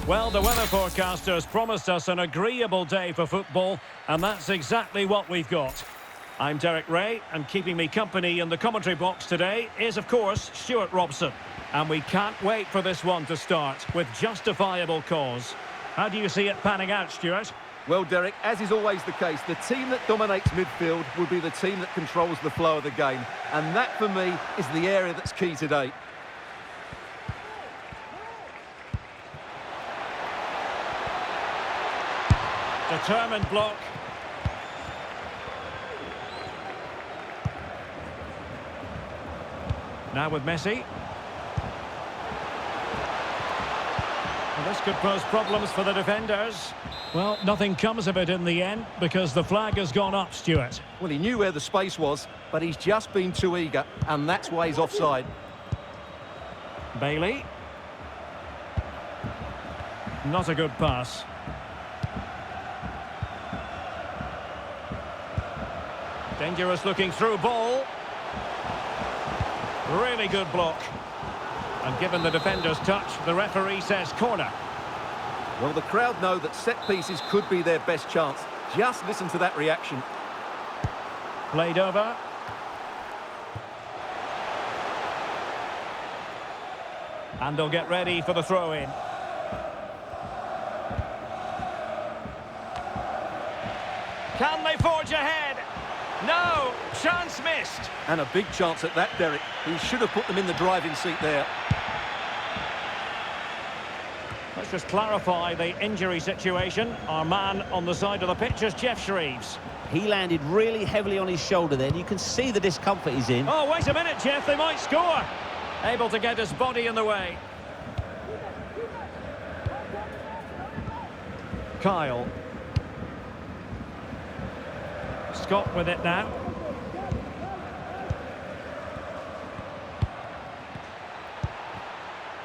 Well, the weather forecasters promised us an agreeable day for football, and that's exactly what we've got. I'm Derek Ray, and keeping me company in the commentary box today is, of course, Stuart Robson. And we can't wait for this one to start, with justifiable cause. How do you see it panning out, Stuart? Well, Derek, as is always the case, the team that dominates midfield will be the team that controls the flow of the game. And that, for me, is the area that's key today. Determined block. Now with Messi. Well, this could pose problems for the defenders. Well, nothing comes of it in the end because the flag has gone up, Stuart. Well, he knew where the space was, but he's just been too eager, and that's why he's offside. Bailey. Not a good pass. Dangerous looking through ball. Really good block. And given the defender's touch, the referee says corner. Well, the crowd know that set pieces could be their best chance. Just listen to that reaction. Played over. And they'll get ready for the throw-in. Can they forge ahead? No, chance missed. And a big chance at that, Derek. He should have put them in the driving seat there. Let's just clarify the injury situation. Our man on the side of the pitch is Jeff Shreves. He landed really heavily on his shoulder there. You can see the discomfort he's in. Oh, wait a minute, Jeff. They might score. Able to get his body in the way. Kyle. Scott with it now.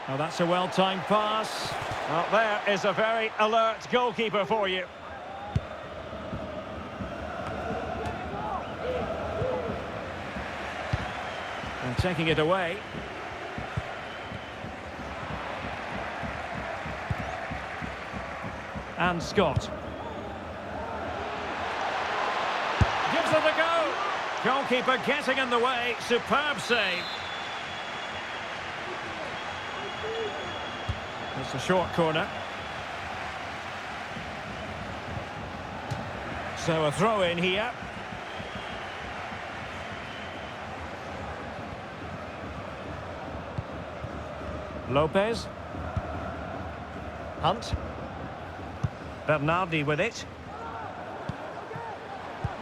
Oh, that's a well-timed pass. Well, there is a very alert goalkeeper for you. And taking it away. And Scott. Gives it a go. Goalkeeper getting in the way. Superb save. It's a short corner. So a throw in here. Lopez. Hunt. Bernardi with it.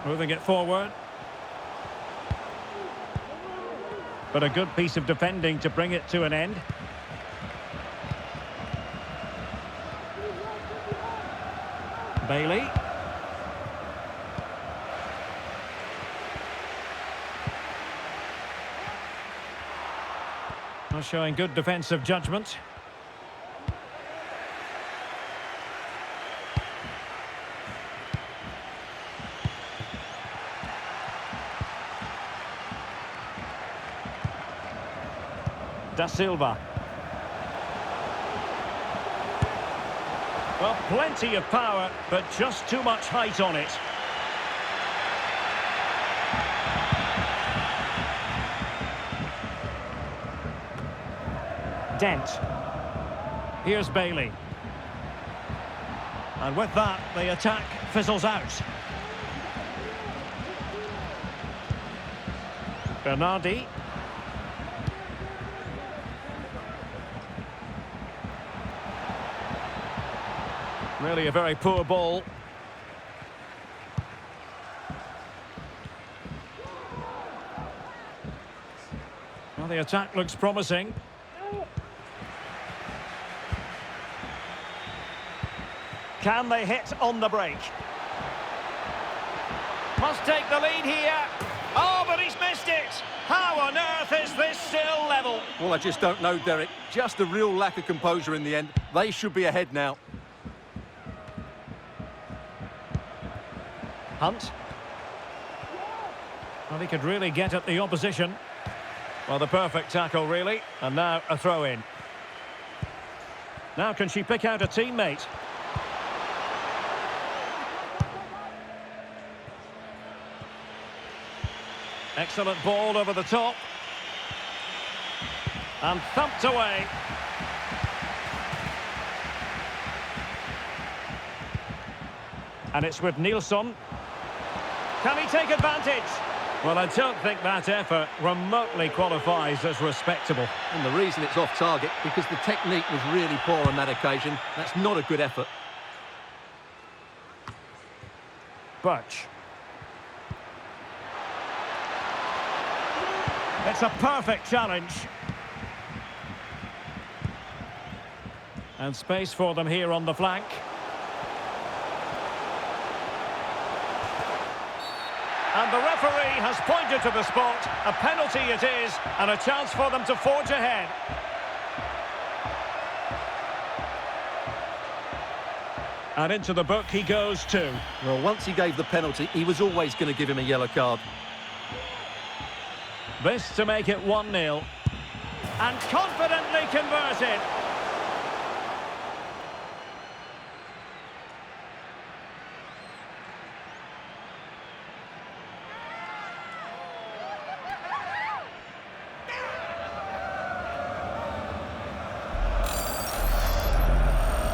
Moving it forward. But a good piece of defending to bring it to an end. Bailey. Not showing good defensive judgment. Da Silva. Well, plenty of power, but just too much height on it. Dent. Here's Bailey. And with that, the attack fizzles out. Bernardi. Really a very poor ball. Well, the attack looks promising. Can they hit on the break? Must take the lead here. Oh, but he's missed it. How on earth is this still level? Well, I just don't know, Derek. Just a real lack of composure in the end. They should be ahead now. Hunt. Well, he could really get at the opposition. Well, the perfect tackle, really. And now a throw-in. Now can she pick out a teammate? Excellent ball over the top. And thumped away. And it's with Nilsson. Can he take advantage? Well, I don't think that effort remotely qualifies as respectable. And the reason it's off target, because the technique was really poor on that occasion. That's not a good effort. Birch. It's a perfect challenge. And space for them here on the flank. And the referee has pointed to the spot. A penalty it is, and a chance for them to forge ahead. And into the book he goes too. Well, once he gave the penalty, he was always going to give him a yellow card. This to make it 1-0. And confidently converted.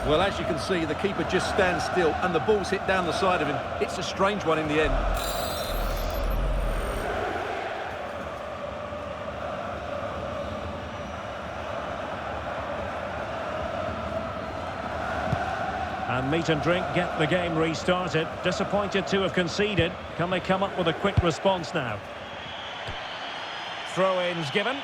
Well, as you can see, the keeper just stands still and the ball's hit down the side of him. It's a strange one in the end. And meat and drink get the game restarted. Disappointed to have conceded. Can they come up with a quick response now? Throw-ins given.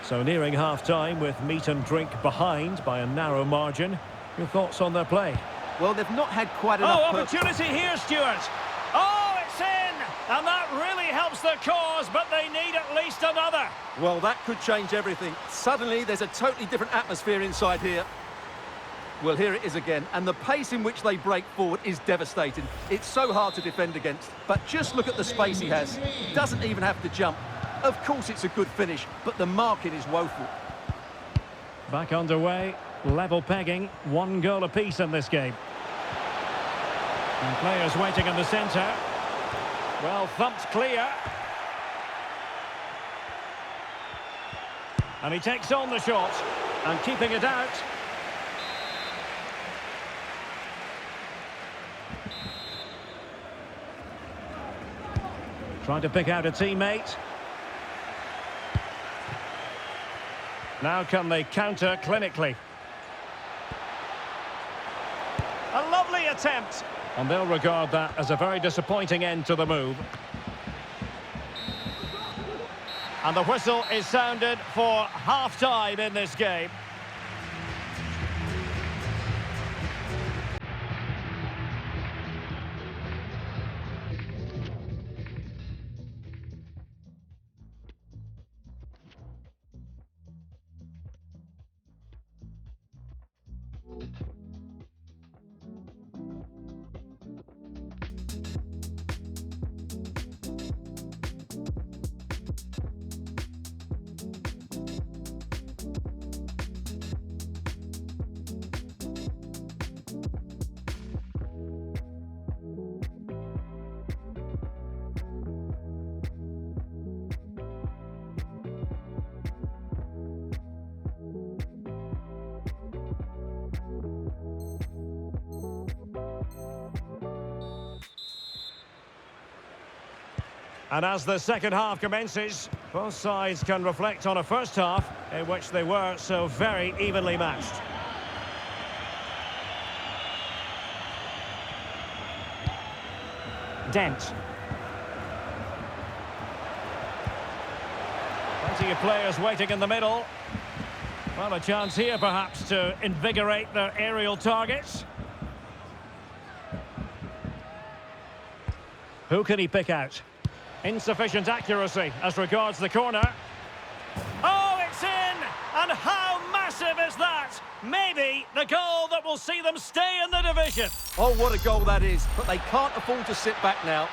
So nearing half-time with meat and drink behind by a narrow margin. Your thoughts on their play? Well, they've not had quite enough... Oh, opportunity here, Stuart! Oh, it's in! And that really helps their cause, but they need at least another. Well, that could change everything. Suddenly, there's a totally different atmosphere inside here. Well, here it is again, and the pace in which they break forward is devastating. It's so hard to defend against, but just look at the space he has. Doesn't even have to jump. Of course it's a good finish, but the marking is woeful. Back underway, level pegging, 1 goal apiece in this game. And players waiting in the centre. Well, thumped clear. And he takes on the shot, and keeping it out. Trying to pick out a teammate. Now can they counter clinically? A lovely attempt. And they'll regard that as a very disappointing end to the move. And the whistle is sounded for half-time in this game. And as the second half commences, both sides can reflect on a first half in which they were so very evenly matched. Dent. Plenty of players waiting in the middle. Well, a chance here perhaps to invigorate their aerial targets. Who can he pick out? Insufficient accuracy as regards the corner. Oh, it's in! And how massive is that? Maybe the goal that will see them stay in the division. Oh, what a goal that is. But they can't afford to sit back now.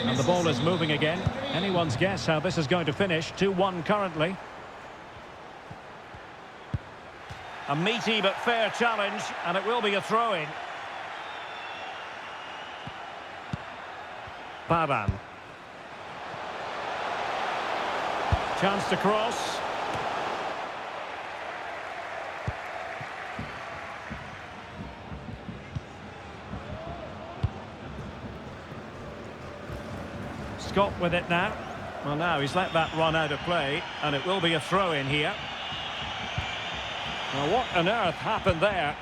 And the ball is moving again. Anyone's guess how this is going to finish. 2-1 currently. A meaty but fair challenge, and it will be a throw-in. Baran. Chance to cross. Scott with it now. Well, now he's let that run out of play, and it will be a throw-in here. Now, what on earth happened there?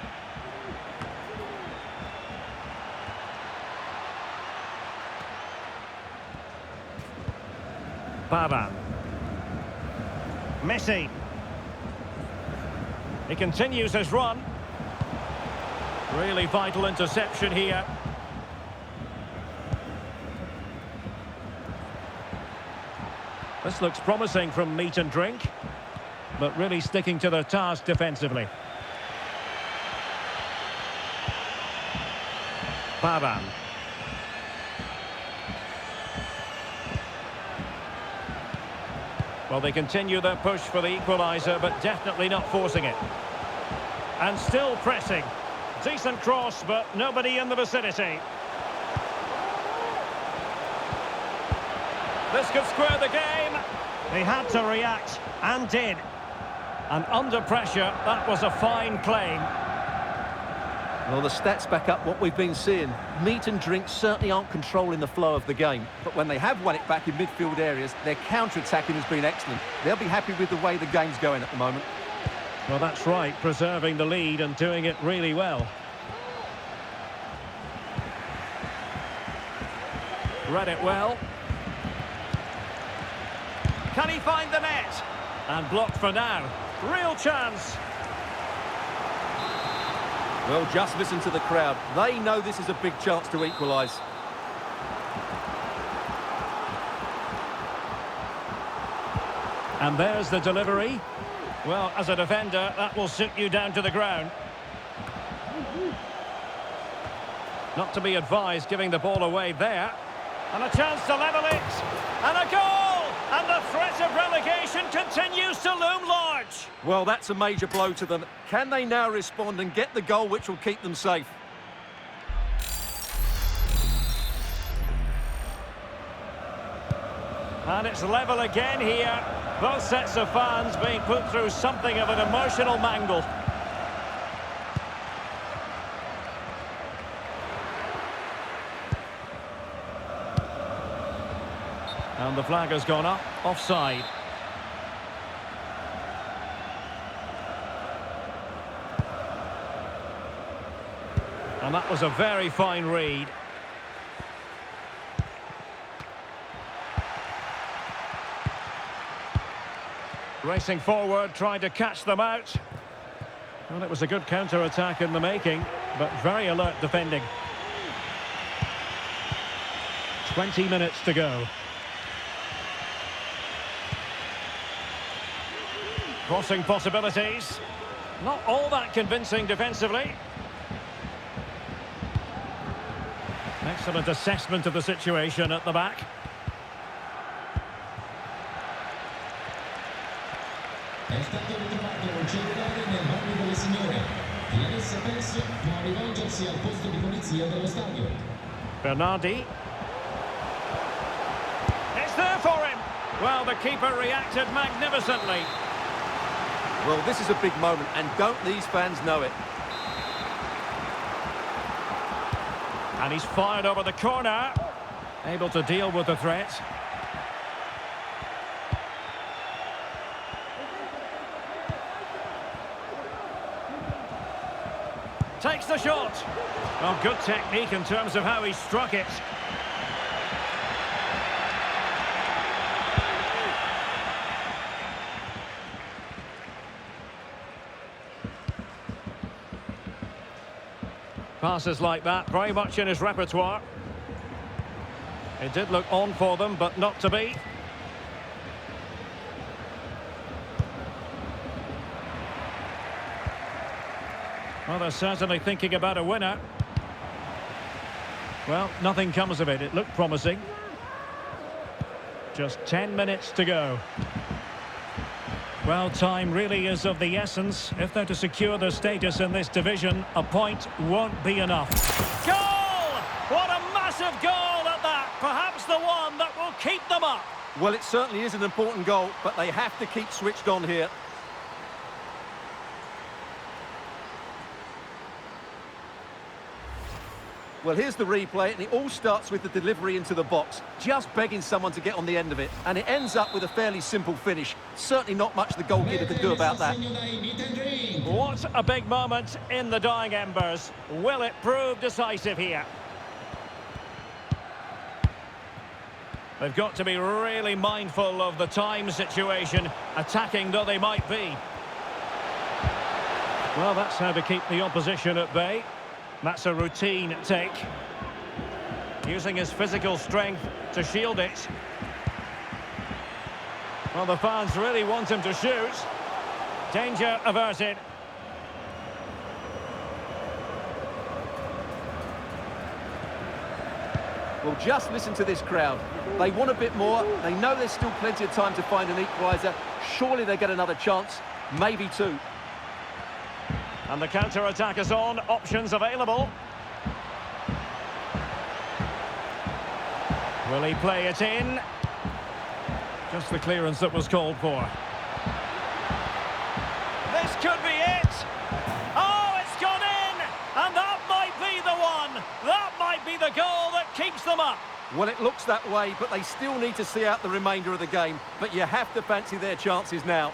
Baran. Messi. He continues his run. Really vital interception here. This looks promising from meat and drink, but really sticking to their task defensively. Baran. Well, they continue their push for the equaliser, but definitely not forcing it. And still pressing. Decent cross, but nobody in the vicinity. This could square the game. He had to react, and did. And under pressure, that was a fine claim. Well, the stats back up what we've been seeing. Meat and drink certainly aren't controlling the flow of the game. But when they have won it back in midfield areas, their counter-attacking has been excellent. They'll be happy with the way the game's going at the moment. Well, that's right, preserving the lead and doing it really well. Read it well. Can he find the net? And blocked for now. Real chance. Well, just listen to the crowd. They know this is a big chance to equalise. And there's the delivery. Well, as a defender, that will sit you down to the ground. Not to be advised giving the ball away there. And a chance to level it. And a goal! And the threat of relegation continues to loom large. Well, that's a major blow to them. Can they now respond and get the goal which will keep them safe? And it's level again here. Both sets of fans being put through something of an emotional mangle. And the flag has gone up, offside. And that was a very fine read. Racing forward, trying to catch them out. Well, it was a good counter-attack in the making, but very alert defending. 20 minutes to go. Crossing possibilities. Not all that convincing defensively. Excellent assessment of the situation at the back. È stato ritrovato un cellulare nell'obbligo del signore. Chi l'avesse perso può rivolgersi al posto di polizia dello stadio. Bernardi. It's there for him. Well, the keeper reacted magnificently. Well, this is a big moment, and don't these fans know it? And he's fired over the corner. Able to deal with the threat. Takes the shot. Well, good technique in terms of how he struck it. Passes like that, very much in his repertoire. It did look on for them, but not to be. Well, they're certainly thinking about a winner. Well, nothing comes of it. It looked promising. Just 10 minutes to go. Well, time really is of the essence. If they're to secure their status in this division, a point won't be enough. Goal! What a massive goal at that! Perhaps the one that will keep them up. Well, it certainly is an important goal, but they have to keep switched on here. Well, here's the replay, and it all starts with the delivery into the box, just begging someone to get on the end of it. And it ends up with a fairly simple finish. Certainly not much the goalkeeper can do about that. What a big moment in the dying embers. Will it prove decisive here? They've got to be really mindful of the time situation, attacking though they might be. Well, that's how to keep the opposition at bay. That's a routine take. Using his physical strength to shield it. Well, the fans really want him to shoot. Danger averted. Well, just listen to this crowd. They want a bit more. They know there's still plenty of time to find an equaliser. Surely they get another chance, maybe two. And the counter-attack is on, options available. Will he play it in? Just the clearance that was called for. This could be it! Oh, it's gone in! And that might be the one! That might be the goal that keeps them up! Well, it looks that way, but they still need to see out the remainder of the game. But you have to fancy their chances now.